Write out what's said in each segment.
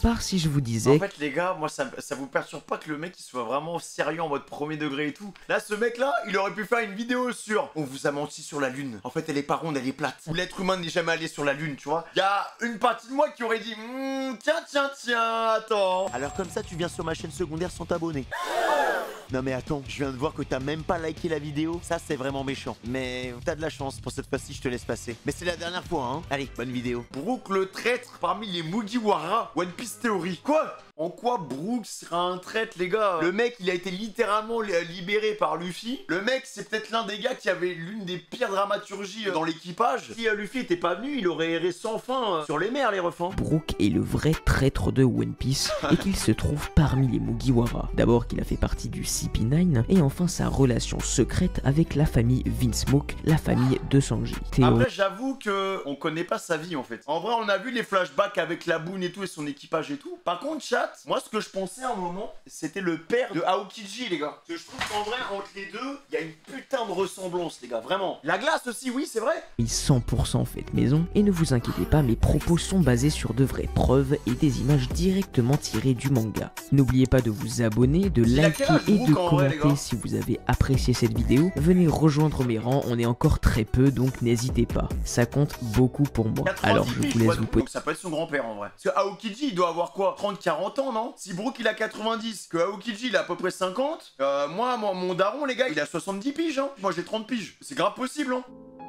part, si je vous disais... En fait les gars, moi ça vous perturbe pas que le mec il soit vraiment sérieux en mode premier degré et tout. Là ce mec là, il aurait pu faire une vidéo sur on vous a menti sur la lune. En fait elle est pas ronde, elle est plate. Ou l'être humain n'est jamais allé sur la lune, tu vois. Il y a une partie de moi qui aurait dit tiens, attends. Alors comme ça tu viens sur ma chaîne secondaire sans t'abonner. Non mais attends, je viens de voir que t'as même pas liké la vidéo. Ça c'est vraiment méchant. Mais t'as de la chance, pour cette fois-ci je te laisse passer. Mais c'est la dernière fois hein. Allez, bonne vidéo. Brook le traître parmi les Mugiwara. One Piece Theory. Quoi? En quoi Brook sera un traître les gars? Le mec il a été littéralement libéré par Luffy. Le mec c'est peut-être l'un des gars qui avait l'une des pires dramaturgies dans l'équipage. Si Luffy était pas venu, il aurait erré sans fin sur les mers les refs. Brook est le vrai traître de One Piece et qu'il se trouve parmi les Mugiwara. D'abord qu'il a fait partie du CP9 et enfin sa relation secrète avec la famille Vinsmoke, la famille de Sanji. Après j'avoue que on connaît pas sa vie en fait. En vrai on a vu les flashbacks avec la Boone et tout et son équipage et tout. Par contre chat, moi ce que je pensais à un moment, c'était le père de Aokiji les gars. Parce que je trouve qu'en vrai entre les deux, il y a une putain de ressemblance les gars, vraiment. La glace aussi oui c'est vrai. 100% faite maison et ne vous inquiétez pas, mes propos sont basés sur de vraies preuves et des images directement tirées du manga. N'oubliez pas de vous abonner, de liker et de commenter si vous avez apprécié cette vidéo. Venez rejoindre mes rangs, on est encore très peu donc n'hésitez pas. Ça compte beaucoup pour moi. Alors je vous laisse vous poser. Donc ça peut être son grand-père en vrai. Parce que Aokiji il doit avoir quoi, 30-40 ans non? Si Brook il a 90, que Aokiji il a à peu près 50, moi mon daron les gars il a 70 piges hein. Moi j'ai 30 piges. C'est grave possible hein.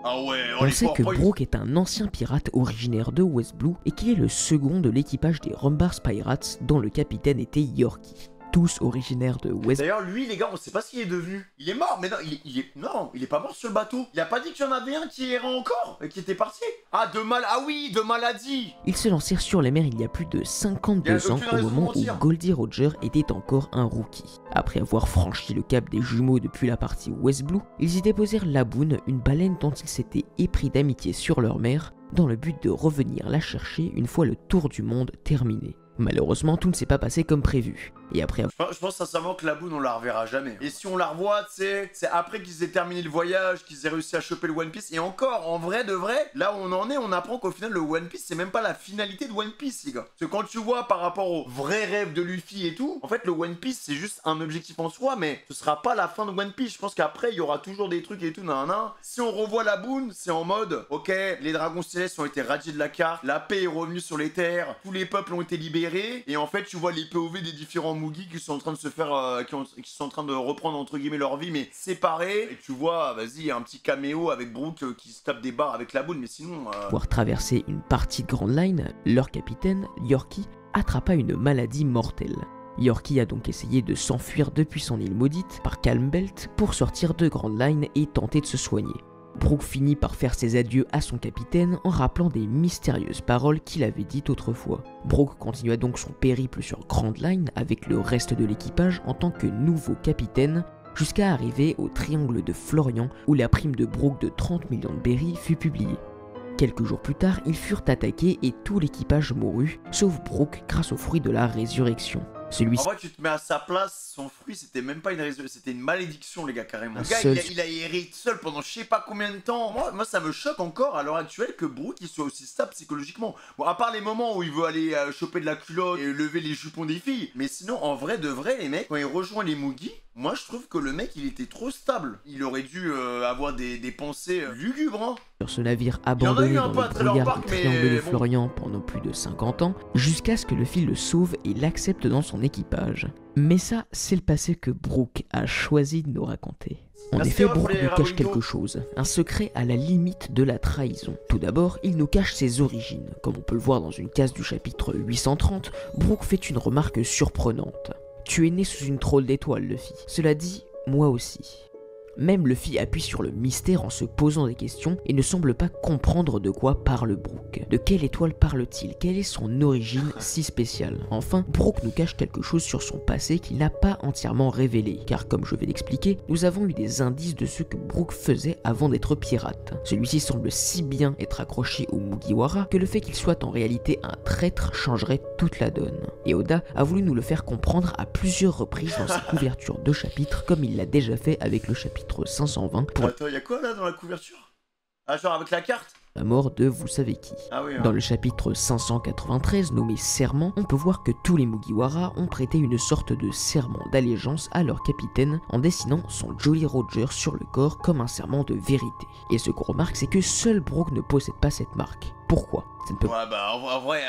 Ah ouais, on sait que Brook est un ancien pirate originaire de West Blue et qu'il est le second de l'équipage des Rumbars Pirates dont le capitaine était Yorkie. Tous originaires de West. D'ailleurs lui les gars on sait pas ce qu'il est devenu. Il est mort mais non il est pas mort sur le bateau. Il a pas dit qu'il y en avait un qui errait encore et qui était parti. Ah de maladie. Ils se lancèrent sur les mers il y a plus de 52 ans au moment où Goldie Roger était encore un rookie. Après avoir franchi le cap des jumeaux depuis la partie West Blue, ils y déposèrent la Boone, une baleine dont ils s'étaient épris d'amitié sur leur mère, dans le but de revenir la chercher une fois le tour du monde terminé. Malheureusement, tout ne s'est pas passé comme prévu. Et après... Je pense sincèrement que la Boone, on la reverra jamais. Et si on la revoit, c'est après qu'ils aient terminé le voyage, qu'ils aient réussi à choper le One Piece. Et encore, en vrai de vrai, là où on en est, on apprend qu'au final, le One Piece, c'est même pas la finalité de One Piece, les gars. Parce que quand tu vois par rapport au vrai rêve de Luffy et tout, en fait, le One Piece, c'est juste un objectif en soi, mais ce sera pas la fin de One Piece. Je pense qu'après, il y aura toujours des trucs et tout, nanana. Si on revoit la Boone, c'est en mode, ok, les dragons célestes ont été radiés de la carte, la paix est revenue sur les terres, tous les peuples ont été libérés, et en fait, tu vois les POV des différents Mugi qui sont en train de se faire, qui sont en train de reprendre entre guillemets leur vie, mais séparés. Et tu vois, vas-y, un petit caméo avec Brook qui se tape des barres avec la Boone, mais sinon. Pour traverser une partie de Grand Line, leur capitaine, Yorkie, attrapa une maladie mortelle. Yorkie a donc essayé de s'enfuir depuis son île maudite par Calm Belt pour sortir de Grand Line et tenter de se soigner. Brook finit par faire ses adieux à son capitaine en rappelant des mystérieuses paroles qu'il avait dites autrefois. Brook continua donc son périple sur Grand Line avec le reste de l'équipage en tant que nouveau capitaine, jusqu'à arriver au triangle de Florian où la prime de Brook de 30 millions de berries fut publiée. Quelques jours plus tard, ils furent attaqués et tout l'équipage mourut, sauf Brook grâce au fruit de la résurrection. En vrai, tu te mets à sa place, son fruit, c'était même pas une résurrection, c'était une malédiction, les gars, carrément. Le gars, il a erré seul pendant je sais pas combien de temps. Moi, ça me choque encore à l'heure actuelle que Brook, il soit aussi stable psychologiquement. Bon, à part les moments où il veut aller choper de la culotte et lever les jupons des filles. Mais sinon, en vrai de vrai, les mecs, quand il rejoint les Mugi, moi, je trouve que le mec, il était trop stable. Il aurait dû avoir des pensées lugubres, hein. Sur ce navire abandonné dans le brouillard du triangle de Florian pendant plus de 50 ans, jusqu'à ce que Luffy le sauve et l'accepte dans son équipage. Mais ça, c'est le passé que Brook a choisi de nous raconter. En effet, Brook nous cache quelque chose, un secret à la limite de la trahison. Tout d'abord, il nous cache ses origines. Comme on peut le voir dans une case du chapitre 830, Brook fait une remarque surprenante. « Tu es né sous une trône d'étoiles, Luffy. Cela dit, moi aussi. » Même Luffy appuie sur le mystère en se posant des questions et ne semble pas comprendre de quoi parle Brook. De quelle étoile parle-t-il? Quelle est son origine si spéciale? Enfin, Brook nous cache quelque chose sur son passé qu'il n'a pas entièrement révélé, car comme je vais l'expliquer, nous avons eu des indices de ce que Brook faisait avant d'être pirate. Celui-ci semble si bien être accroché au Mugiwara que le fait qu'il soit en réalité un traître changerait toute la donne. Et Oda a voulu nous le faire comprendre à plusieurs reprises dans ses couvertures de chapitres, comme il l'a déjà fait avec le chapitre 520 pour... Attends, y'a quoi là dans la couverture? Ah, genre avec la carte? la mort de vous savez qui. Ah oui, hein. Dans le chapitre 593 nommé Serment, on peut voir que tous les Mugiwara ont prêté une sorte de serment d'allégeance à leur capitaine en dessinant son Jolly Roger sur le corps comme un serment de vérité. Et ce qu'on remarque, c'est que seul Brook ne possède pas cette marque. Pourquoi? Ça ne peut Ouais bah en vrai,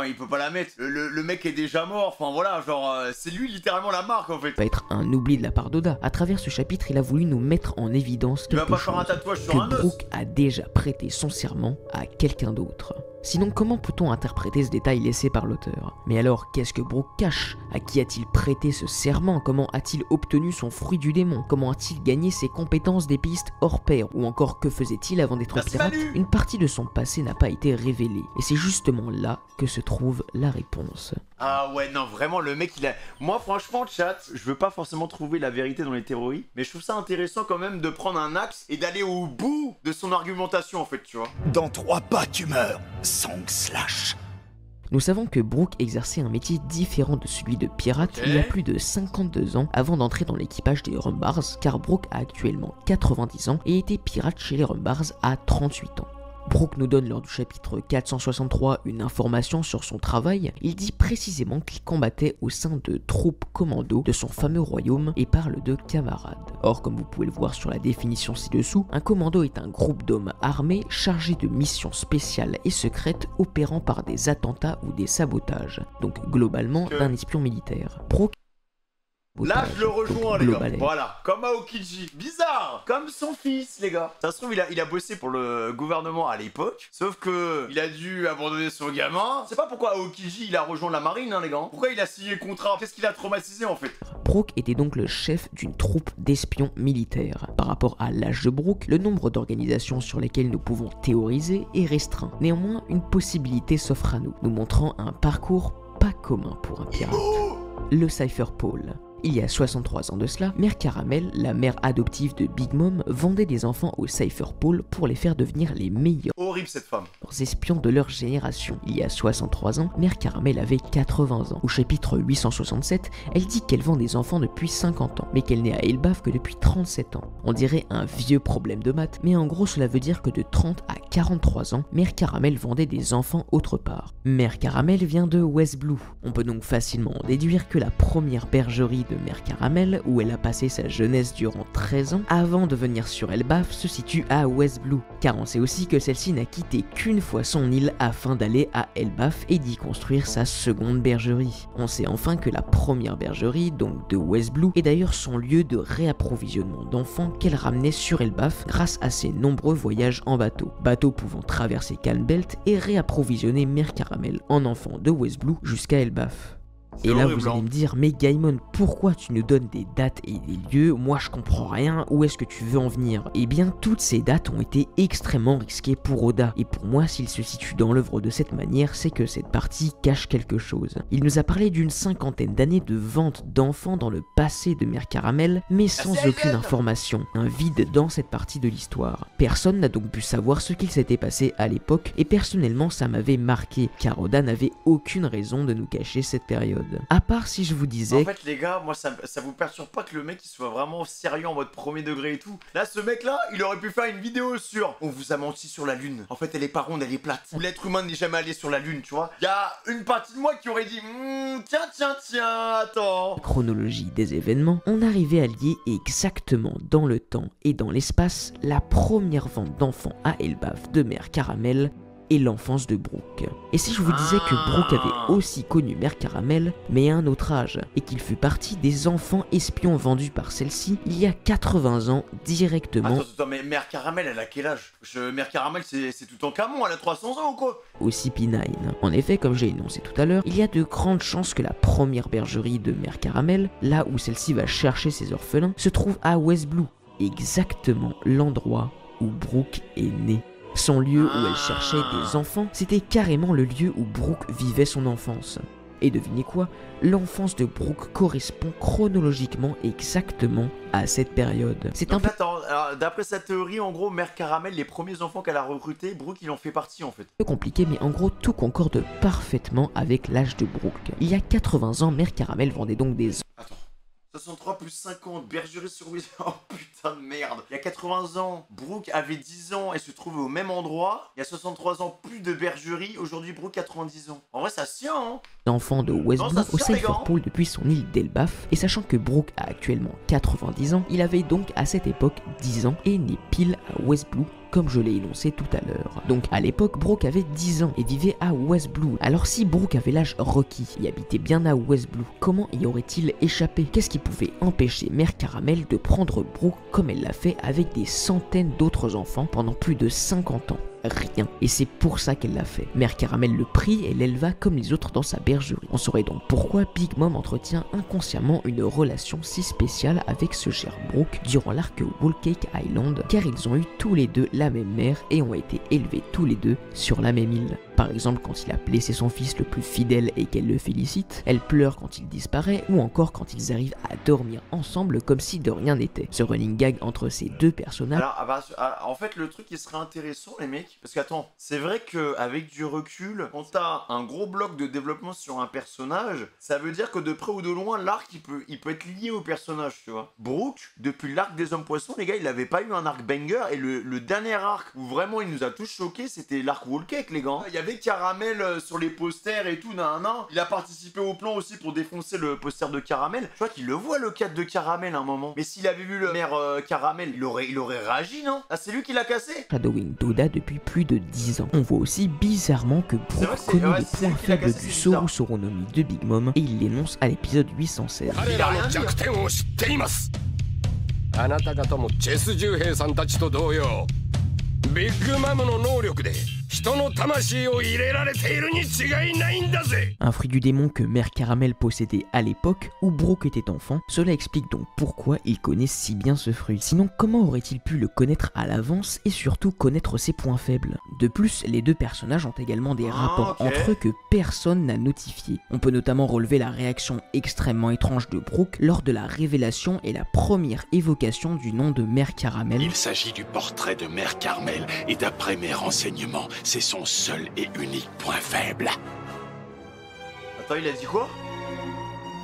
il peut pas la mettre. Le mec est déjà mort, enfin voilà, genre c'est lui littéralement la marque en fait. pas être un oubli de la part d'Oda. À travers ce chapitre, il a voulu nous mettre en évidence Il va quelque pas chose, faire un tatouage sur que un os. Brook a déjà prêté son serment à quelqu'un d'autre. Sinon, comment peut-on interpréter ce détail laissé par l'auteur? Mais alors, qu'est-ce que Brook cache? À qui a-t-il prêté ce serment? Comment a-t-il obtenu son fruit du démon? Comment a-t-il gagné ses compétences d'épistes hors pair? Ou encore, que faisait-il avant d'être pirate? Une partie de son passé n'a pas été révélée. Et c'est justement là que se trouve la réponse. Ah ouais, non, vraiment, le mec, il a... Moi, franchement, chat, je veux pas forcément trouver la vérité dans les théories, mais je trouve ça intéressant quand même de prendre un axe et d'aller au bout de son argumentation, en fait, tu vois. Dans 3 pas, tu meurs. Song slash. Nous savons que Brook exerçait un métier différent de celui de pirate il y a plus de 52 ans avant d'entrer dans l'équipage des Rumbars, car Brook a actuellement 90 ans et était pirate chez les Rumbars à 38 ans. Brook nous donne lors du chapitre 463 une information sur son travail. Il dit précisément qu'il combattait au sein de troupes commando de son fameux royaume et parle de camarades. Or, comme vous pouvez le voir sur la définition ci-dessous, un commando est un groupe d'hommes armés chargés de missions spéciales et secrètes opérant par des attentats ou des sabotages, donc globalement d'un espion militaire. Brook Là, je le rejoins, les gars. Global. Voilà, comme Aokiji. Bizarre, comme son fils, les gars. Ça se trouve, il a bossé pour le gouvernement à l'époque. Sauf que il a dû abandonner son gamin. C'est pas pourquoi Aokiji, il a rejoint la marine, hein, les gars. Pourquoi il a signé le contrat? Qu'est-ce qu'il a traumatisé, en fait? Brook était donc le chef d'une troupe d'espions militaires. Par rapport à l'âge de Brook, le nombre d'organisations sur lesquelles nous pouvons théoriser est restreint. Néanmoins, une possibilité s'offre à nous, nous montrant un parcours pas commun pour un pirate. Le Cypher Pole. Il y a 63 ans de cela, Mère Caramel, la mère adoptive de Big Mom, vendait des enfants au Cypher Pole pour les faire devenir les meilleurs Horrible, cette femme. espions de leur génération. Il y a 63 ans, Mère Caramel avait 80 ans. Au chapitre 867, elle dit qu'elle vend des enfants depuis 50 ans, mais qu'elle n'est à Elbaf que depuis 37 ans. On dirait un vieux problème de maths, mais en gros cela veut dire que de 30 à 43 ans, Mère Caramel vendait des enfants autre part. Mère Caramel vient de West Blue. On peut donc facilement en déduire que la première bergerie de Mère Caramel, où elle a passé sa jeunesse durant 13 ans, avant de venir sur Elbaf, se situe à West Blue. Car on sait aussi que celle-ci n'a quitté qu'une fois son île afin d'aller à Elbaf et d'y construire sa seconde bergerie. On sait enfin que la première bergerie, donc de West Blue, est d'ailleurs son lieu de réapprovisionnement d'enfants qu'elle ramenait sur Elbaf grâce à ses nombreux voyages en bateau. Bateau pouvant traverser Can Belt et réapprovisionner Mère Caramel en enfants de West Blue jusqu'à Elbaf. Et là vous allez me dire, mais Gaimon, pourquoi tu nous donnes des dates et des lieux? Moi je comprends rien, où est-ce que tu veux en venir? Eh bien toutes ces dates ont été extrêmement risquées pour Oda, et pour moi s'il se situe dans l'œuvre de cette manière, c'est que cette partie cache quelque chose. Il nous a parlé d'une 50aine d'années de vente d'enfants dans le passé de Mère Caramel, mais sans aucune information, un vide dans cette partie de l'histoire. Personne n'a donc pu savoir ce qu'il s'était passé à l'époque, et personnellement ça m'avait marqué, car Oda n'avait aucune raison de nous cacher cette période. À part si je vous disais... En fait les gars, moi ça vous perturbe pas que le mec il soit vraiment sérieux en mode premier degré et tout? Là ce mec là, il aurait pu faire une vidéo sur on vous a menti sur la lune. En fait elle est pas ronde, elle est plate. Ou l'être humain n'est jamais allé sur la lune, tu vois. Il y a une partie de moi qui aurait dit tiens, attends. Chronologie des événements, on arrivait à lier exactement dans le temps et dans l'espace la première vente d'enfants à Elbaf de Mère Caramel et l'enfance de Brook. Et si je vous disais que Brook avait aussi connu Mère Caramel, mais à un autre âge, et qu'il fut partie des enfants espions vendus par celle-ci il y a 80 ans directement... Attends, mais Mère Caramel, elle a quel âge? Mère Caramel, c'est tout en Camon, elle a 300 ans ou quoi? Au CP9. En effet, comme j'ai énoncé tout à l'heure, il y a de grandes chances que la première bergerie de Mère Caramel, là où celle-ci va chercher ses orphelins, se trouve à West Blue, exactement l'endroit où Brook est né. Son lieu où elle cherchait des enfants, c'était carrément le lieu où Brook vivait son enfance. Et devinez quoi? L'enfance de Brook correspond chronologiquement exactement à cette période. C'est un peu... Attends, d'après sa théorie, en gros, Mère Caramel, les premiers enfants qu'elle a recrutés, Brook il en fait partie en fait. peu compliqué, mais en gros tout concorde parfaitement avec l'âge de Brook. Il y a 80 ans, Mère Caramel vendait donc des... Attends, 63 plus 50, bergerie sur West. Oh putain de merde. Il y a 80 ans, Brooke avait 10 ans et se trouvait au même endroit. Il y a 63 ans, plus de bergerie. Aujourd'hui, Brooke 90 ans. En vrai, ça se tient, hein. Enfant de Westblue au Cypher Pool depuis son île d'Elbaf, et sachant que Brooke a actuellement 90 ans, il avait donc à cette époque 10 ans et né pile à Westblue, comme je l'ai énoncé tout à l'heure. Donc à l'époque, Brooke avait 10 ans et vivait à Westblue. Alors si Brooke avait l'âge requis et habitait bien à Westblue, comment y aurait-il échappé? Qu'est-ce qui pouvait empêcher Mère Caramel de prendre Brooke comme elle l'a fait avec des centaines d'autres enfants pendant plus de 50 ans? Rien. Et c'est pour ça qu'elle l'a fait. Mère Caramel le prit et l'éleva comme les autres dans sa bergerie. On saurait donc pourquoi Big Mom entretient inconsciemment une relation si spéciale avec ce cher Brooke durant l'arc Whole Cake Island, car ils ont eu tous les deux la même mère et ont été élevés tous les deux sur la même île. Par exemple, quand il a blessé son fils le plus fidèle et qu'elle le félicite, elle pleure quand il disparaît, ou encore quand ils arrivent à dormir ensemble comme si de rien n'était. Ce running gag entre ces deux personnages... Alors, en fait, le truc qui serait intéressant, les mecs, parce qu'attends, c'est vrai qu'avec du recul, quand t'as un gros bloc de développement sur un personnage, ça veut dire que de près ou de loin, l'arc, il peut être lié au personnage, tu vois. Brooke, depuis l'arc des hommes poissons, les gars, il avait pas eu un arc banger, et le dernier arc où vraiment il nous a tous choqués, c'était l'arc Whole Cake, les gars. Il y avait Caramel sur les posters et tout, nan. Il a participé au plan aussi pour défoncer le poster de Caramel. Je crois qu'il le voit, le cadre de Caramel, à un moment. Mais s'il avait vu le maire Caramel, il aurait réagi, non? Ah, c'est lui qui l'a cassé? Shadowing Doda depuis plus de 10 ans. On voit aussi bizarrement que Brooke connaît les points faibles du Soru Soronomi de Big Mom et il l'énonce à l'épisode 816. Il a rien dit. Big Mom の能力で人の魂を入れられているに違いないんだぜ。 Un fruit du démon que Mère Caramel possédait à l'époque où Brooke était enfant, cela explique donc pourquoi il connaît si bien ce fruit. Sinon, comment aurait-il pu le connaître à l'avance et surtout connaître ses points faibles? De plus, les deux personnages ont également des rapports entre eux que personne n'a notifiés. On peut notamment relever la réaction extrêmement étrange de Brooke lors de la révélation et la première évocation du nom de Mère Caramel. Il s'agit du portrait de Mère Carmel et d'après mes renseignements, c'est son seul et unique point faible. Attends, il a dit quoi?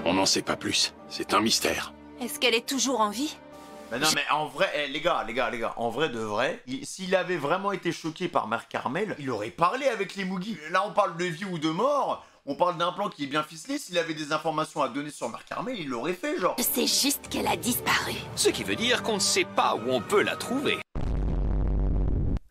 On n'en sait pas plus, c'est un mystère. Est-ce qu'elle est toujours en vie? Mais non, mais en vrai, les gars, en vrai de vrai, s'il avait vraiment été choqué par Mère Carmel, il aurait parlé avec les Moogies. Là, on parle de vie ou de mort, on parle d'un plan qui est bien ficelé. S'il avait des informations à donner sur Mère Carmel, il l'aurait fait, genre. Je sais juste qu'elle a disparu. Ce qui veut dire qu'on ne sait pas où on peut la trouver.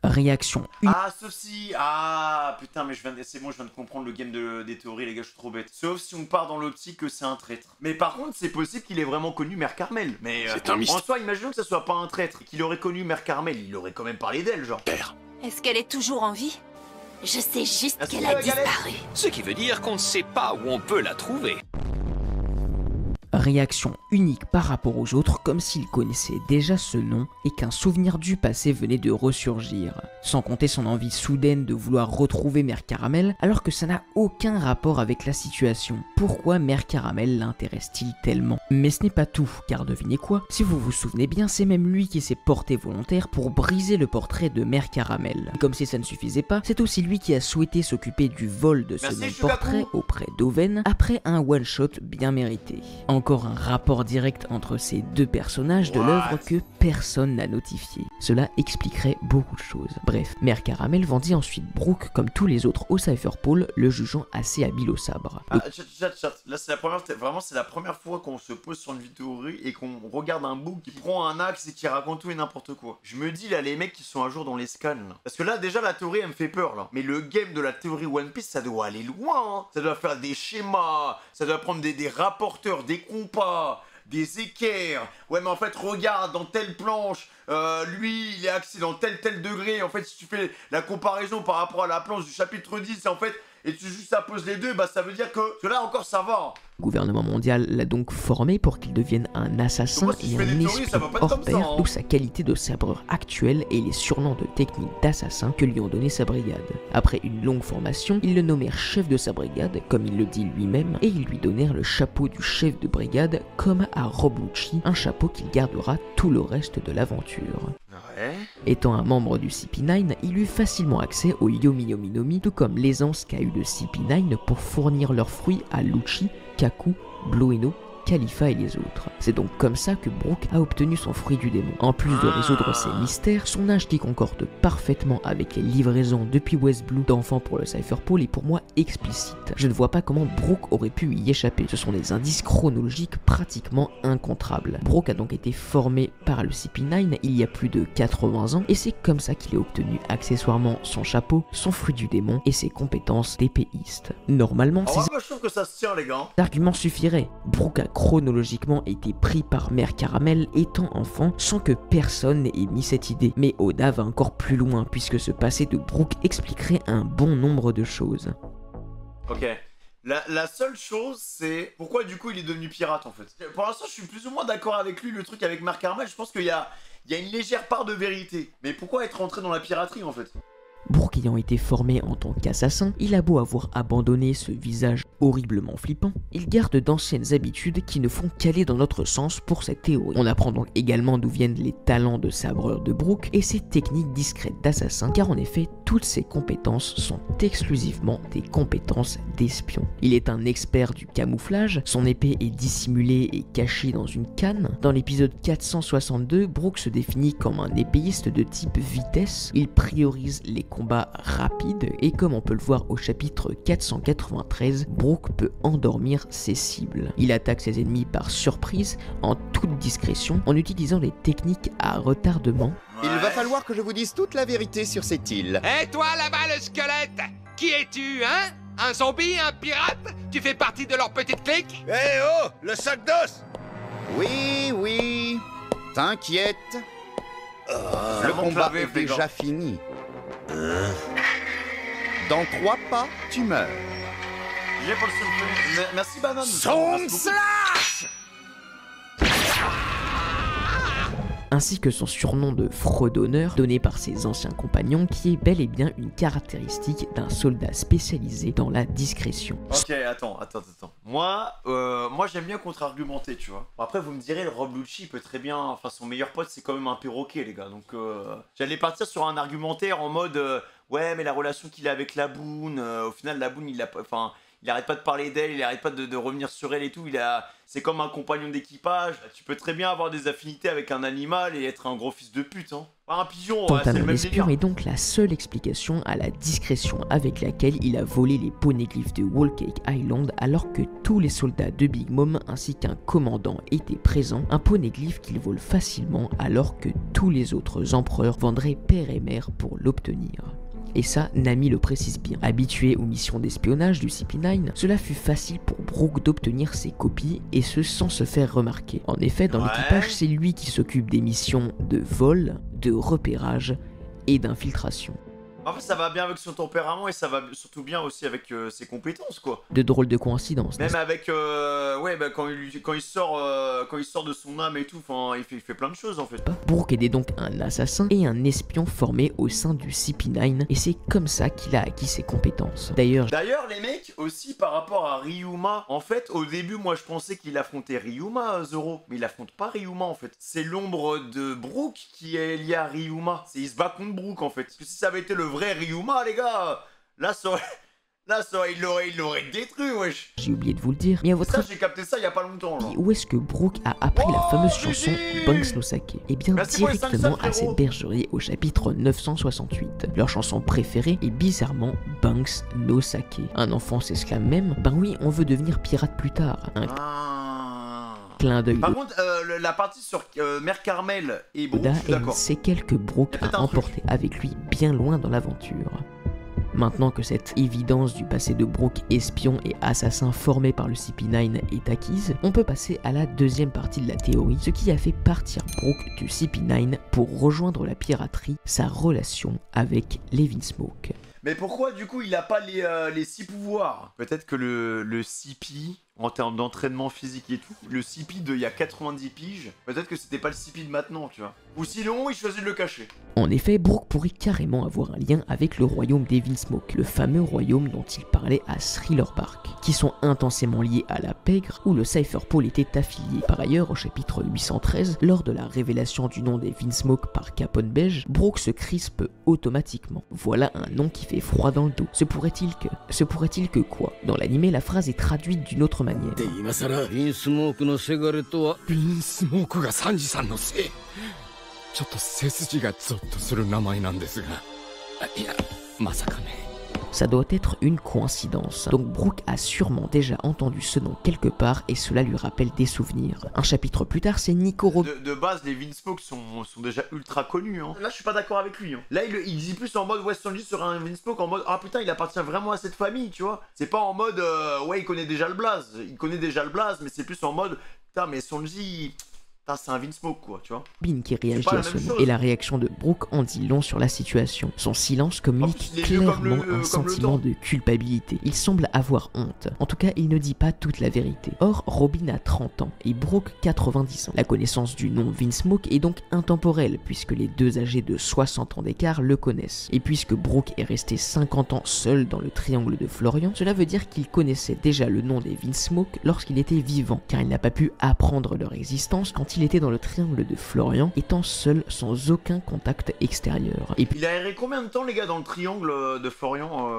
Réaction. Ah, sauf si... Ah, putain, mais c'est bon, je viens de comprendre le game des théories, les gars, je suis trop bête. Sauf si on part dans l'optique que c'est un traître. Mais par contre, c'est possible qu'il ait vraiment connu Mère Carmel. Mais c'est un mystère. En soi, imaginons que ça soit pas un traître, qu'il aurait connu Mère Carmel, il aurait quand même parlé d'elle, genre. Père. Est-ce qu'elle est toujours en vie? Je sais juste Est-ce qu'elle qu'il y a a la galette? disparu. Ce qui veut dire qu'on ne sait pas où on peut la trouver. Réaction unique par rapport aux autres, comme s'il connaissait déjà ce nom et qu'un souvenir du passé venait de ressurgir. Sans compter son envie soudaine de vouloir retrouver Mère Caramel, alors que ça n'a aucun rapport avec la situation. Pourquoi Mère Caramel l'intéresse-t-il tellement? Mais ce n'est pas tout, car devinez quoi? Si vous vous souvenez bien, c'est même lui qui s'est porté volontaire pour briser le portrait de Mère Caramel. Et comme si ça ne suffisait pas, c'est aussi lui qui a souhaité s'occuper du vol de ce même portrait auprès d'Oven après un one-shot bien mérité. Encore un rapport direct entre ces deux personnages de l'œuvre que personne n'a notifié. Cela expliquerait beaucoup de choses. Bref, Mère Caramel vendit ensuite Brooke comme tous les autres au Cypher Pool, le jugeant assez habile au sabre. Chat. Là, c'est la première fois qu'on se pose sur une vidéo et qu'on regarde un book qui prend un axe et qui raconte tout et n'importe quoi. Je me dis, là, les mecs qui sont à jour dans les scans, là. Parce que là, déjà, la théorie, elle me fait peur, là. Mais le game de la théorie One Piece, ça doit aller loin, hein. Ça doit faire des schémas, ça doit prendre des rapporteurs, des compas, des équerres. Ouais, mais en fait, regarde, dans telle planche, lui, il est axé dans tel degré. En fait, si tu fais la comparaison par rapport à la planche du chapitre 10, en fait, et tu juste apposes les deux, bah ça veut dire que là encore ça va. Le gouvernement mondial l'a donc formé pour qu'il devienne un assassin et un esprit hors pair, d'où sa qualité de sabreur actuelle et les surnoms de technique d'assassin que lui ont donné sa brigade. Après une longue formation, ils le nommèrent chef de sa brigade, comme il le dit lui-même, et ils lui donnèrent le chapeau du chef de brigade, comme à Rob Lucci, un chapeau qu'il gardera tout le reste de l'aventure. Ouais. Étant un membre du CP9, il eut facilement accès au Yomi Yomi Nomi, tout comme l'aisance qu'a eu le CP9 pour fournir leurs fruits à Lucci, Kaku, Blueno, Khalifa et les autres. C'est donc comme ça que Brooke a obtenu son fruit du démon. En plus de résoudre ses mystères, son âge qui concorde parfaitement avec les livraisons depuis West Blue d'enfants pour le Cypher Pole est pour moi explicite. Je ne vois pas comment Brooke aurait pu y échapper. Ce sont des indices chronologiques pratiquement incontrables. Brooke a donc été formé par le CP9 il y a plus de 80 ans et c'est comme ça qu'il a obtenu accessoirement son chapeau, son fruit du démon et ses compétences d'épéiste. Normalement, moi je trouve que ça se tient les gars. L'argument suffirait. Brooke a chronologiquement été pris par Mère Caramel étant enfant sans que personne n'ait émis cette idée. Mais Oda va encore plus loin puisque ce passé de Brooke expliquerait un bon nombre de choses. Ok. La seule chose, c'est pourquoi du coup il est devenu pirate en fait. Pour l'instant, je suis plus ou moins d'accord avec lui. Le truc avec Mère Caramel, je pense qu'il y a une légère part de vérité. Mais pourquoi être rentré dans la piraterie en fait? Brooke ayant été formé en tant qu'assassin, il a beau avoir abandonné ce visage horriblement flippant, il garde d'anciennes habitudes qui ne font qu'aller dans notre sens pour cette théorie. On apprend donc également d'où viennent les talents de sabreur de Brooke et ses techniques discrètes d'assassin, car en effet, toutes ses compétences sont exclusivement des compétences d'espion. Il est un expert du camouflage, son épée est dissimulée et cachée dans une canne. Dans l'épisode 462, Brooke se définit comme un épéiste de type vitesse, il priorise les combats rapides et comme on peut le voir au chapitre 493, Brooke peut endormir ses cibles. Il attaque ses ennemis par surprise, en toute discrétion, en utilisant des techniques à retardement. Il va falloir que je vous dise toute la vérité sur cette île. Et toi là-bas le squelette, qui es-tu, hein? Un zombie, un pirate? Tu fais partie de leur petite clique? Eh oh, le sac d'os! Oui, t'inquiète. Le combat est déjà fini. Dans 3 pas, tu meurs. J'ai pas le souffle. Merci Banane. Son slash! Ainsi que son surnom de fredonneur donné par ses anciens compagnons qui est bel et bien une caractéristique d'un soldat spécialisé dans la discrétion. Ok, attends. Moi j'aime bien contre-argumenter, tu vois. Bon, après vous me direz, le Rob Lucci peut très bien, enfin son meilleur pote c'est quand même un perroquet les gars, donc j'allais partir sur un argumentaire en mode ouais mais la relation qu'il a avec la Boone, au final la Boone il arrête pas de parler d'elle, il arrête pas de revenir sur elle et tout, c'est comme un compagnon d'équipage. Tu peux très bien avoir des affinités avec un animal et être un gros fils de pute, hein. Un pigeon, ouais, c'est le même espion délire. est donc la seule explication à la discrétion avec laquelle il a volé les poneglyphes de Whole Cake Island alors que tous les soldats de Big Mom ainsi qu'un commandant étaient présents, un poneglyphe qu'il vole facilement alors que tous les autres empereurs vendraient père et mère pour l'obtenir. Et ça, Nami le précise bien. Habitué aux missions d'espionnage du CP9, cela fut facile pour Brooke d'obtenir ses copies, et ce sans se faire remarquer. En effet, dans l'équipage, c'est lui qui s'occupe des missions de vol, de repérage et d'infiltration. En fait, ça va bien avec son tempérament et ça va surtout bien aussi avec ses compétences, quoi. De drôles de coïncidences. Même avec, quand il sort de son âme et tout, enfin, il fait plein de choses en fait. Brooke est donc un assassin et un espion formé au sein du CP9 et c'est comme ça qu'il a acquis ses compétences. D'ailleurs, les mecs, aussi par rapport à Ryuma, en fait, au début, moi je pensais qu'il affrontait Ryuma, Zoro, mais il affronte pas Ryuma en fait. C'est l'ombre de Brooke qui est liée à Ryuma. Il se bat contre Brooke en fait. Parce que si ça avait été le vrai Ryuma, les gars, il l'aurait détruit, wesh. J'ai oublié de vous le dire, mais à votre avis, j'ai capté ça il y a pas longtemps, là. Où est-ce que Brooke a appris la fameuse chanson Banks no Sake? Eh bien, directement à cette bergerie au chapitre 968. Leur chanson préférée est bizarrement Banks no Sake. Un enfant s'exclame même, ben oui, on veut devenir pirate plus tard. Clin d'œil. Par contre, la partie sur Mère Carmel et Brooke, je suis d'accord. C'est que Brooke a emporté avec lui bien loin dans l'aventure. Maintenant que cette évidence du passé de Brooke espion et assassin formé par le CP9 est acquise, on peut passer à la deuxième partie de la théorie, ce qui a fait partir Brooke du CP9 pour rejoindre la piraterie, sa relation avec les Vinsmoke. Mais pourquoi du coup il a pas les 6 pouvoirs? Peut-être que le CP, en termes d'entraînement physique et tout, le CP de il y a 90 piges, peut-être que c'était pas le CP de maintenant, tu vois. Ou sinon, il choisit de le cacher. En effet, Brooke pourrait carrément avoir un lien avec le royaume des Vinsmoke, le fameux royaume dont il parlait à Thriller Bark, qui sont intensément liés à la pègre où le Cypher Pole était affilié. Par ailleurs, au chapitre 813, lors de la révélation du nom des Vinsmoke par Capone Beige, Brooke se crispe automatiquement. Voilà un nom qui fait froid dans le dos. Se pourrait-il que quoi? Dans l'animé, la phrase est traduite d'une autre manière. manière. Ça doit être une coïncidence. Donc Brooke a sûrement déjà entendu ce nom quelque part et cela lui rappelle des souvenirs. Un chapitre plus tard, c'est Nico Robin. De base, les Vinsmoke sont déjà ultra connus. Hein. Là, je suis pas d'accord avec lui. Hein. Là, il dit plus en mode West Sanji sur un Vinsmoke en mode ah putain, il appartient vraiment à cette famille, tu vois. C'est pas en mode ouais, il connaît déjà le blaze. Il connaît déjà le blaze, mais c'est plus en mode putain, mais Sanji. C'est un Vinsmoke quoi, tu vois. Bin qui réagit à ce nom et la réaction de Brooke en dit long sur la situation. Son silence communique clairement un sentiment de culpabilité. Il semble avoir honte. En tout cas, il ne dit pas toute la vérité. Or, Robin a 30 ans et Brooke 90 ans. La connaissance du nom Vinsmoke est donc intemporelle puisque les deux âgés de 60 ans d'écart le connaissent. Et puisque Brooke est resté 50 ans seul dans le triangle de Florian, cela veut dire qu'il connaissait déjà le nom des Vinsmoke lorsqu'il était vivant, car il n'a pas pu apprendre leur existence quand il était dans le triangle de Florian, étant seul sans aucun contact extérieur. Et puis, il a erré combien de temps les gars dans le triangle de Florian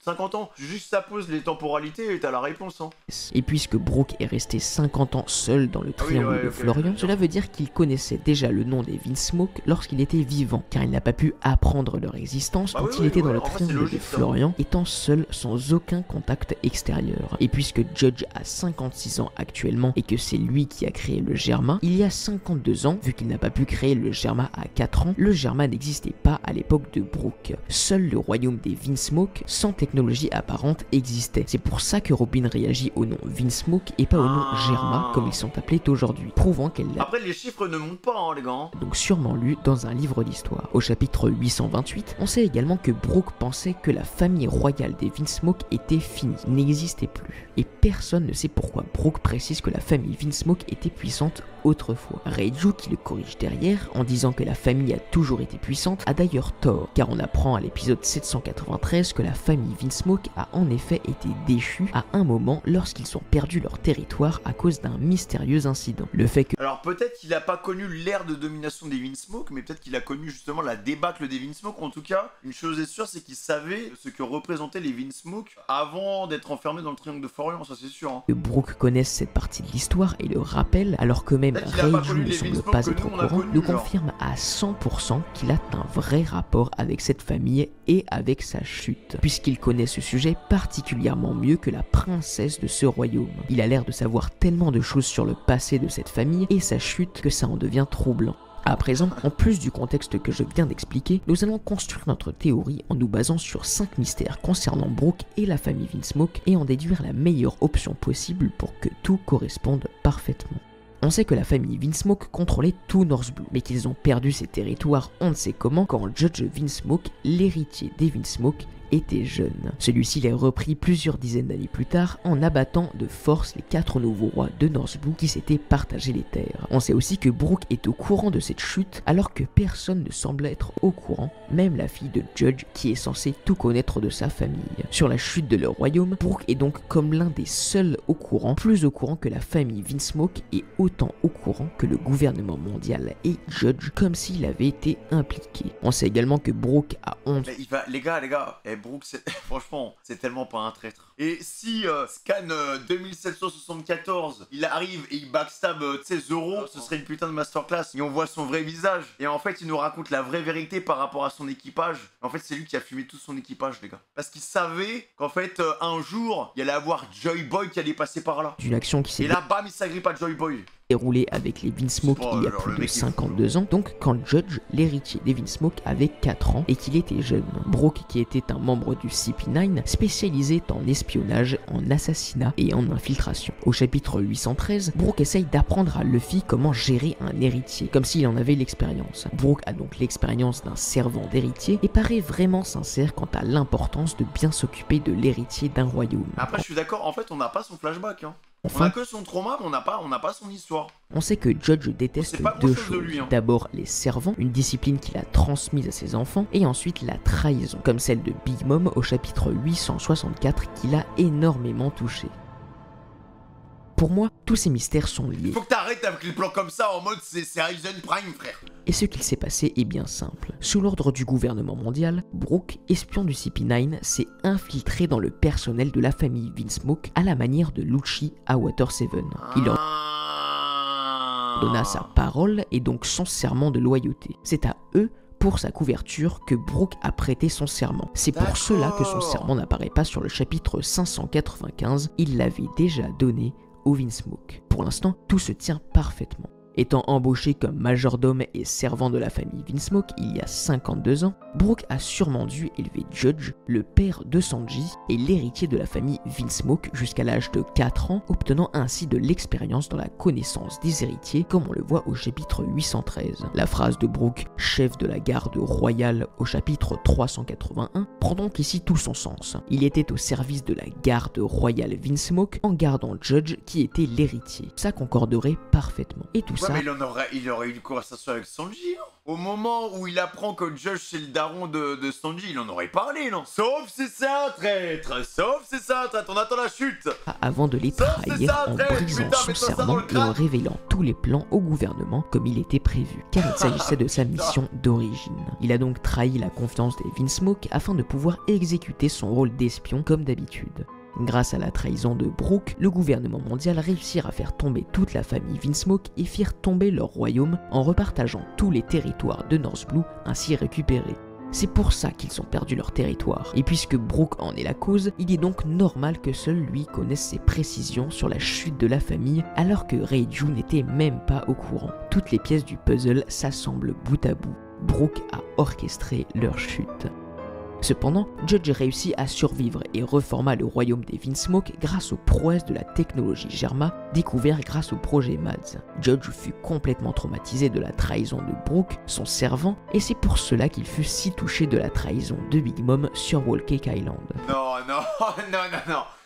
50 ans, juste ça pose les temporalités et t'as la réponse hein. Et puisque Brooke est resté 50 ans seul dans le triangle de Florian, cela veut dire qu'il connaissait déjà le nom des Vinsmoke lorsqu'il était vivant, car il n'a pas pu apprendre leur existence quand il était dans le triangle de Florian, étant seul sans aucun contact extérieur. Et puisque Judge a 56 ans actuellement et que c'est lui qui a créé le Germa, il y a 52 ans, vu qu'il n'a pas pu créer le Germa à 4 ans, le Germa n'existait pas à l'époque de Brooke. Seul le royaume des Vinsmoke, sans technologie apparente, existait. C'est pour ça que Robin réagit au nom Vinsmoke et pas au nom Germa comme ils sont appelés aujourd'hui, prouvant qu'elle l'a. Après les chiffres ne montent pas hein, les gars. Donc sûrement lu dans un livre d'histoire. Au chapitre 828, on sait également que Brooke pensait que la famille royale des Vinsmoke était finie, n'existait plus. Et personne ne sait pourquoi Brooke précise que la famille Vinsmoke était puissante autrefois. Reiju, qui le corrige derrière en disant que la famille a toujours été puissante, a d'ailleurs tort, car on apprend à l'épisode 793 que la famille Vinsmoke a en effet été déchue à un moment lorsqu'ils ont perdu leur territoire à cause d'un mystérieux incident. Le fait que... Alors peut-être qu'il a pas connu l'ère de domination des Vinsmoke, mais peut-être qu'il a connu justement la débâcle des Vinsmoke. En tout cas, une chose est sûre, c'est qu'il savait ce que représentaient les Vinsmoke avant d'être enfermé dans le triangle de Florian, ça c'est sûr. Hein. Que Brooke connaisse cette partie de l'histoire et le rappelle, alors que même Reiju ne semble pas être au courant, nous confirme à 100% qu'il a un vrai rapport avec cette famille et avec sa chute, puisqu'il connaît ce sujet particulièrement mieux que la princesse de ce royaume. Il a l'air de savoir tellement de choses sur le passé de cette famille et sa chute que ça en devient troublant. À présent, en plus du contexte que je viens d'expliquer, nous allons construire notre théorie en nous basant sur 5 mystères concernant Brooke et la famille Vinsmoke et en déduire la meilleure option possible pour que tout corresponde parfaitement. On sait que la famille Vinsmoke contrôlait tout North Blue, mais qu'ils ont perdu ces territoires on ne sait comment quand Judge Vinsmoke, l'héritier des Vinsmoke, était jeune. Celui-ci l'est repris plusieurs dizaines d'années plus tard en abattant de force les 4 nouveaux rois de North Blue qui s'étaient partagé les terres. On sait aussi que Brooke est au courant de cette chute alors que personne ne semble être au courant, même la fille de Judge qui est censée tout connaître de sa famille. Sur la chute de leur royaume, Brooke est donc comme l'un des seuls au courant, plus au courant que la famille Vinsmoke et autant au courant que le gouvernement mondial et Judge comme s'il avait été impliqué. On sait également que Brooke a honte. Mais il va, les gars, Brooke, franchement, c'est tellement pas un traître. Et si Scan 2774, il arrive et il backstab, tu sais, Zoro, ce serait une putain de masterclass. Et on voit son vrai visage. Et en fait, il nous raconte la vraie vérité par rapport à son équipage. En fait, c'est lui qui a fumé tout son équipage, les gars. Parce qu'il savait qu'en fait, un jour, il allait avoir Joy Boy qui allait passer par là. D'une action qui s'est... Et là, bam, il s'agrippe à Joy Boy. Déroulé avec les Vinsmoke il y a plus de 52 ans, donc quand Judge, l'héritier des Vinsmoke, avait 4 ans et qu'il était jeune. Brooke, qui était un membre du CP9, spécialisé en espionnage, en assassinat et en infiltration. Au chapitre 813, Brooke essaye d'apprendre à Luffy comment gérer un héritier, comme s'il en avait l'expérience. Brooke a donc l'expérience d'un servant d'héritier et paraît vraiment sincère quant à l'importance de bien s'occuper de l'héritier d'un royaume. Après, je suis d'accord, en fait, on n'a pas son flashback, hein. Enfin, on a que son trauma, mais on n'a pas son histoire. On sait que Judge déteste deux choses. Lui, hein. D'abord les servants, une discipline qu'il a transmise à ses enfants, et ensuite la trahison, comme celle de Big Mom au chapitre 864 qui l'a énormément touché. Pour moi, tous ces mystères sont liés. Faut que t'arrêtes avec les plans comme ça en mode c'est Horizon Prime, frère. Et ce qu'il s'est passé est bien simple. Sous l'ordre du gouvernement mondial, Brooke, espion du CP9, s'est infiltré dans le personnel de la famille Vinsmoke à la manière de Lucci à Water 7. Il leur donna sa parole et donc son serment de loyauté. C'est à eux, pour sa couverture, que Brooke a prêté son serment. C'est pour cela que son serment n'apparaît pas sur le chapitre 595, il l'avait déjà donné au Vinsmoke. Pour l'instant, tout se tient parfaitement. Étant embauché comme majordome et servant de la famille Vinsmoke il y a 52 ans, Brooke a sûrement dû élever Judge, le père de Sanji et l'héritier de la famille Vinsmoke jusqu'à l'âge de 4 ans, obtenant ainsi de l'expérience dans la connaissance des héritiers comme on le voit au chapitre 813. La phrase de Brooke, chef de la garde royale au chapitre 381, prend donc ici tout son sens. Il était au service de la garde royale Vinsmoke en gardant Judge qui était l'héritier. Ça concorderait parfaitement. Et tout ça... mais il aurait eu une conversation avec Sanji, non? Au moment où il apprend que Judge c'est le daron de Sanji, il en aurait parlé, non? Sauf si c'est un traître, on attend la chute. Avant de les trahir en brisant son serment et en révélant tous les plans au gouvernement comme il était prévu, car il s'agissait de sa mission d'origine. Il a donc trahi la confiance des Vinsmoke afin de pouvoir exécuter son rôle d'espion comme d'habitude. Grâce à la trahison de Brooke, le gouvernement mondial réussira à faire tomber toute la famille Vinsmoke et firent tomber leur royaume en repartageant tous les territoires de North Blue ainsi récupérés. C'est pour ça qu'ils ont perdu leur territoire. Et puisque Brooke en est la cause, il est donc normal que seul lui connaisse ses précisions sur la chute de la famille, alors que Reiju n'était même pas au courant. Toutes les pièces du puzzle s'assemblent bout à bout. Brooke a orchestré leur chute. Cependant, Judge réussit à survivre et reforma le royaume des Vinsmoke grâce aux prouesses de la technologie Germa découvert grâce au projet Mads. Judge fut complètement traumatisé de la trahison de Brooke, son servant, et c'est pour cela qu'il fut si touché de la trahison de Big Mom sur Whole Cake Island. Non.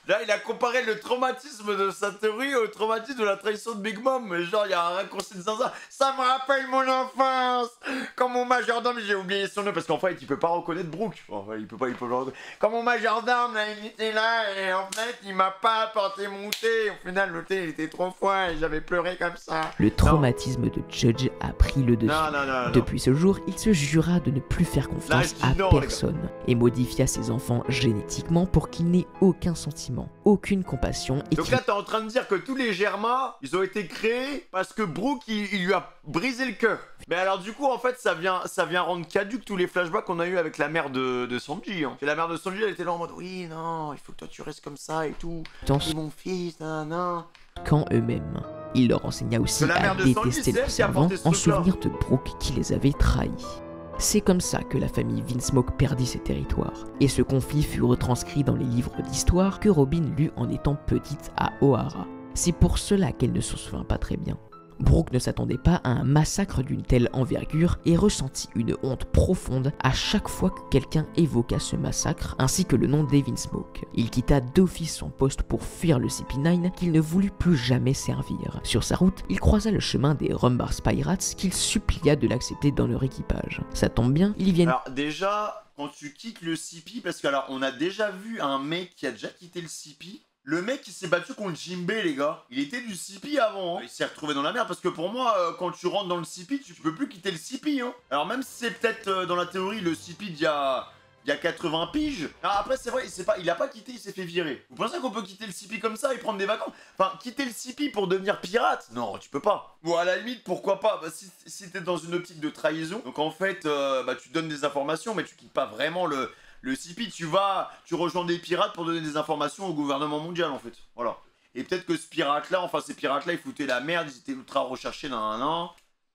Là, il a comparé le traumatisme de Satori au traumatisme de la trahison de Big Mom. Mais genre, il y a un raccourci de ça. Ça me rappelle mon enfance. Quand mon majordome, j'ai oublié son nom parce qu'en fait, il peut pas reconnaître Brooke. Enfin, il peut pas le reconnaître. Quand mon majordome, là, il était là et en fait, il m'a pas apporté mon thé. Au final, le thé, il était trop froid et j'avais pleuré comme ça. Le traumatisme de Judge a pris le dessus. Non. Depuis ce jour, il se jura de ne plus faire confiance à personne et modifia ses enfants génétiquement pour qu'ils n'aient aucun sentiment, aucune compassion. Et donc là, t'es en train de dire que tous les Germa, ils ont été créés parce que Brooke, il lui a brisé le cœur. Mais alors du coup, en fait, ça vient rendre caduque tous les flashbacks qu'on a eu avec la mère de Sanji. Hein. Et la mère de Sanji, elle était là en mode, oui, non, il faut que toi tu restes comme ça et tout. C'est mon fils, non. Quand eux-mêmes. Il leur enseigna aussi à détester leurs servants en souvenir de Brooke qui les avait trahis. C'est comme ça que la famille Vinsmoke perdit ses territoires, et ce conflit fut retranscrit dans les livres d'histoire que Robin lut en étant petite à Ohara. C'est pour cela qu'elle ne s'en souvient pas très bien. Brooke ne s'attendait pas à un massacre d'une telle envergure et ressentit une honte profonde à chaque fois que quelqu'un évoqua ce massacre, ainsi que le nom des Vinsmoke. Il quitta d'office son poste pour fuir le CP9 qu'il ne voulut plus jamais servir. Sur sa route, il croisa le chemin des Rumbars Pirates qu'il supplia de l'accepter dans leur équipage. Ça tombe bien, ils viennent... Alors déjà, quand tu quittes le CP, parce que alors on a déjà vu un mec qui a déjà quitté le CP. Le mec qui s'est battu contre Jinbe, les gars, il était du CP avant, hein. Il s'est retrouvé dans la merde parce que pour moi, quand tu rentres dans le CP, tu peux plus quitter le CP, hein. Alors même si c'est peut-être dans la théorie le CP d'il y a 80 piges. Alors après c'est vrai, il a pas quitté, il s'est fait virer. Vous pensez qu'on peut quitter le CP comme ça et prendre des vacances? Enfin, quitter le CP pour devenir pirate? Non, tu peux pas. Bon, à la limite, pourquoi pas? Bah, si t'es dans une optique de trahison, donc en fait, tu donnes des informations, mais tu quittes pas vraiment le CP, tu rejoins des pirates pour donner des informations au gouvernement mondial, en fait. Voilà. Et peut-être que ces pirates-là, ils foutaient la merde, ils étaient ultra recherchés,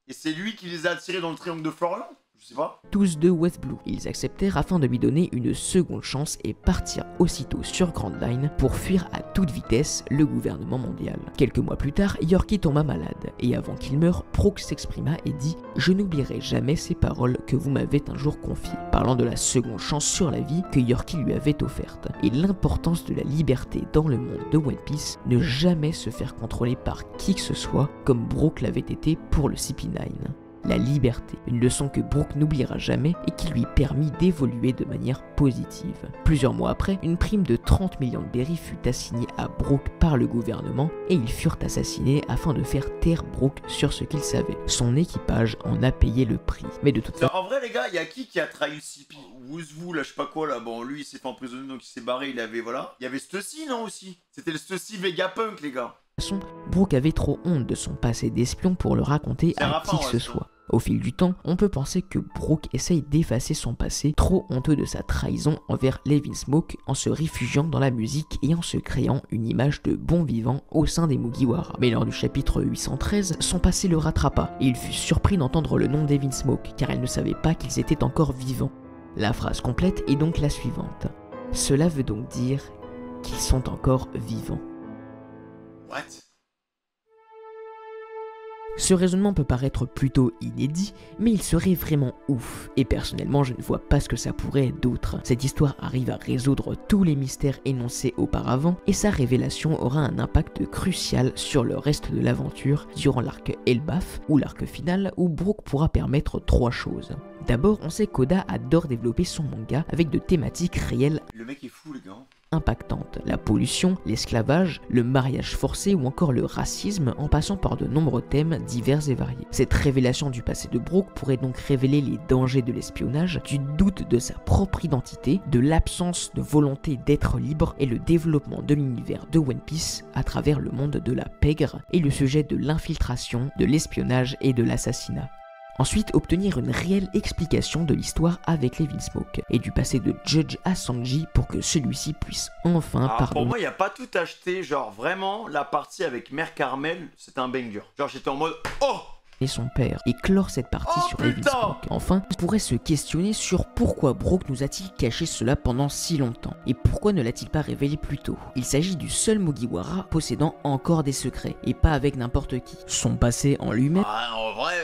et c'est lui qui les a attirés dans le triangle de Florian? Je sais pas. Tous de West Blue, ils acceptèrent afin de lui donner une seconde chance et partirent aussitôt sur Grand Line pour fuir à toute vitesse le gouvernement mondial. Quelques mois plus tard, Yorkie tomba malade, et avant qu'il meure, Brooke s'exprima et dit « Je n'oublierai jamais ces paroles que vous m'avez un jour confiées », parlant de la seconde chance sur la vie que Yorkie lui avait offerte, et l'importance de la liberté dans le monde de One Piece, ne jamais se faire contrôler par qui que ce soit, comme Brooke l'avait été pour le CP9. la liberté. Une leçon que Brook n'oubliera jamais et qui lui permit d'évoluer de manière positive. Plusieurs mois après, une prime de 30 millions de berries fut assignée à Brook par le gouvernement et ils furent assassinés afin de faire taire Brook sur ce qu'il savait. Son équipage en a payé le prix. Mais de toute façon... En vrai les gars, il y a qui a trahi Sippy? Wouzvou là, je sais pas quoi là, bon lui il s'est fait emprisonner donc il s'est barré, il avait voilà. Il y avait Stussy non aussi? C'était le Stussy Vegapunk les gars. De toute façon, Brook avait trop honte de son passé d'espion pour le raconter à qui que ce soit. Au fil du temps, on peut penser que Brook essaye d'effacer son passé, trop honteux de sa trahison envers Levin Smoke, en se réfugiant dans la musique et en se créant une image de bon vivant au sein des Mugiwara. Mais lors du chapitre 813, son passé le rattrapa, et il fut surpris d'entendre le nom d'Levin Smoke, car elle ne savait pas qu'ils étaient encore vivants. La phrase complète est donc la suivante. Cela veut donc dire qu'ils sont encore vivants. What? Ce raisonnement peut paraître plutôt inédit, mais il serait vraiment ouf, et personnellement je ne vois pas ce que ça pourrait être d'autre. Cette histoire arrive à résoudre tous les mystères énoncés auparavant, et sa révélation aura un impact crucial sur le reste de l'aventure durant l'arc Elbaf, ou l'arc final, où Brook pourra permettre 3 choses. D'abord, on sait qu'Oda adore développer son manga avec de thématiques réelles. Le mec est fou les gars. Impactantes. La pollution, l'esclavage, le mariage forcé ou encore le racisme en passant par de nombreux thèmes divers et variés. Cette révélation du passé de Brook pourrait donc révéler les dangers de l'espionnage, du doute de sa propre identité, de l'absence de volonté d'être libre et le développement de l'univers de One Piece à travers le monde de la pègre et le sujet de l'infiltration, de l'espionnage et de l'assassinat. Ensuite, obtenir une réelle explication de l'histoire avec Levin Smoke et du passé de Judge à Sanji pour que celui-ci puisse enfin pardonner. Pour moi, il n'y a pas tout acheté, genre vraiment, la partie avec Mère Carmel, c'est un banger. Genre j'étais en mode oh! Et son père, et clore cette partie sur Levin Smoke. Enfin, on pourrait se questionner sur pourquoi Brook nous a-t-il caché cela pendant si longtemps, et pourquoi ne l'a-t-il pas révélé plus tôt. Il s'agit du seul Mugiwara possédant encore des secrets, et pas avec n'importe qui. Son passé en lui-même... en vrai,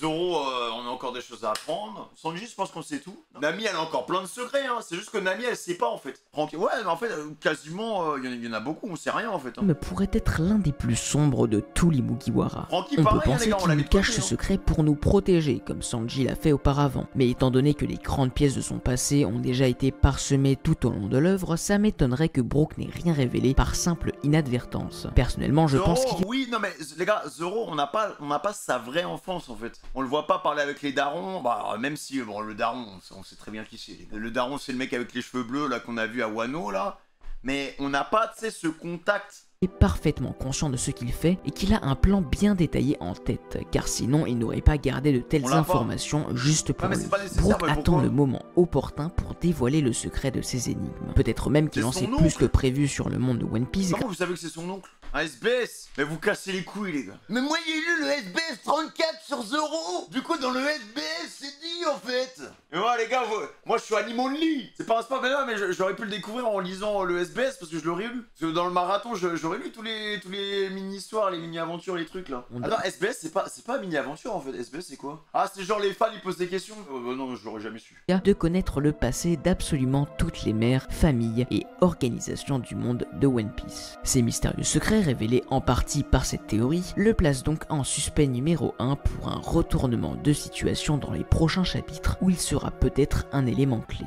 Zoro, on a encore des choses à apprendre. Sanji, je pense qu'on sait tout. Nami, elle a encore plein de secrets, hein. C'est juste que Nami, elle sait pas en fait. Ouais, mais en fait, quasiment, il y en a beaucoup, on sait rien en fait. Mais pourrait être l'un des plus sombres de tous les Mugiwara. Francky, on pareil, peut penser qu'il nous cache ce hein. secret pour nous protéger, comme Sanji l'a fait auparavant. Mais étant donné que les grandes pièces de son passé ont déjà été parsemées tout au long de l'œuvre, ça m'étonnerait que Brook n'ait rien révélé par simple inadvertance. Personnellement, je pense qu'il... Oui, non mais les gars, Zoro, on n'a pas sa vraie enfance en fait. On le voit pas parler avec les darons, bah même si, bon, le daron, on sait très bien qui c'est. Le daron, c'est le mec avec les cheveux bleus, là, qu'on a vu à Wano, là. Mais on n'a pas, tu sais, ce contact. Est parfaitement conscient de ce qu'il fait et qu'il a un plan bien détaillé en tête, car sinon il n'aurait pas gardé de telles informations juste pour lui. Brook attend le moment opportun pour dévoiler le secret de ses énigmes. Peut-être même qu'il en sait plus que prévu sur le monde de One Piece. Comment vous savez que c'est son oncle? Un SBS? Mais vous cassez les couilles les gars. Mais moi j'ai lu le SBS 34 sur Zoro. Du coup dans le SBS c'est dit en fait. Et voilà les gars, moi je suis Animonly. C'est pas un sport, mais non, mais j'aurais pu le découvrir en lisant le SBS parce que je l'aurais lu. Parce que dans le marathon j'aurais lu tous les mini-histoires, les mini-aventures, les trucs là. Attends, SBS c'est pas mini-aventure en fait, SBS c'est quoi? Ah c'est genre les fans ils posent des questions. Non, je l'aurais jamais su. De connaître le passé d'absolument toutes les mères, familles et organisations du monde de One Piece. Ces mystérieux secrets, révélés en partie par cette théorie, le placent donc en suspect numéro 1 pour un retournement de situation dans les prochains chapitres où il sera peut-être un élément clé.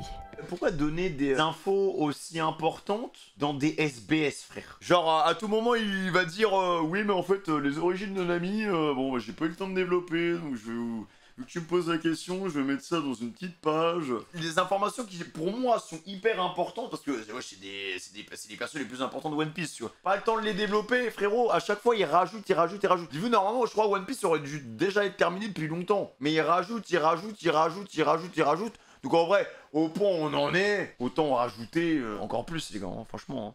Pourquoi donner des infos aussi importantes dans des SBS, frère? Genre, à tout moment, il va dire oui, mais en fait, les origines de Nami, bon, bah, j'ai pas eu le temps de développer, donc je vais vous... Vu que tu me poses la question, je vais mettre ça dans une petite page. Des informations qui, pour moi, sont hyper importantes parce que ouais, c'est des persos les plus importants de One Piece, tu vois. Pas le temps de les développer, frérot. À chaque fois, il rajoute. J'ai vu, normalement, je crois One Piece aurait dû déjà être terminé depuis longtemps. Mais il rajoute. Donc en vrai, au point où on en est, autant rajouter encore plus, les gars, hein, franchement. Hein.